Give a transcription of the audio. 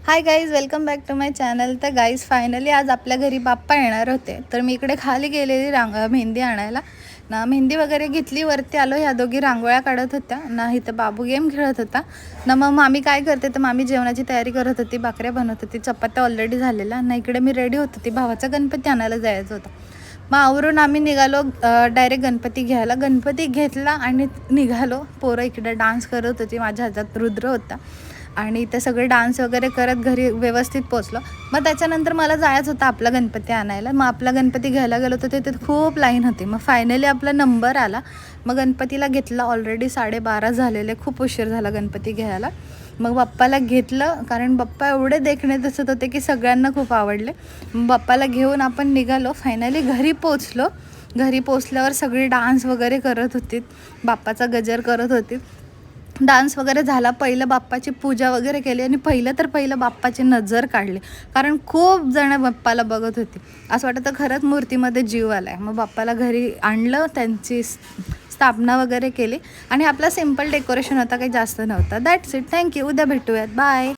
High guys, welcome back to my channel. तर guys finally आज आपल्या घरी बाप्पा येणार होते. तर मी इकडे खाली गेलेली मेहंदी आणायला ना. मेहंदी वगैरे घेतली, वरती आलो. ह्या दोघी रांगोळ्या काढत होत्या ना. इथं बाबू गेम खेळत होता ना. मग मामी काय करते तर मामी जेवणाची तयारी करत होती, भाकऱ्या बनवत होती, चपात्या ऑलरेडी झालेल्या ना. इकडे मी रेडी होत होती, भावाचा गणपती आणायला जायचं होतं. मग आवरून आम्ही निघालो डायरेक्ट गणपती घ्यायला. गणपती घेतला आणि निघालो. पोरं इकडे डान्स करत होती, माझ्या हातात रुद्र होता आणि ते सगळे डान्स वगैरे करत घरी व्यवस्थित पोचलो. मग त्याच्यानंतर मला जायचं होतं आपला गणपती आणायला. मग आपला गणपती घ्यायला गेलो तर तिथे खूप लाईन होती. मग फायनली आपला नंबर आला. मग गणपतीला घेतला. ऑलरेडी 12:30 झालेले, खूप उशीर झाला गणपती घ्यायला. मग बाप्पाला घेतलं, कारण बाप्पा एवढे देखणे दिसत होते की सगळ्यांना खूप आवडले. मग बाप्पाला घेऊन आपण निघालो. फायनली घरी पोचलो. घरी पोचल्यावर सगळी डान्स वगैरे करत होती, बाप्पाचा गजर करत होती. डान्स वगैरे झाला. पहिलं बाप्पाची पूजा वगैरे केली आणि पहिलं बाप्पाची नजर काढली, कारण खूप जण बाप्पाला बघत होती. असं वाटतं खरंच मूर्तीमध्ये जीव आला आहे. मग बाप्पाला घरी आणलं, त्यांची स्थापना वगैरे केली आणि आपला सिम्पल डेकोरेशन होता, काही जास्त नव्हता. That's it. थँक्यू. उद्या भेटूयात. बाय.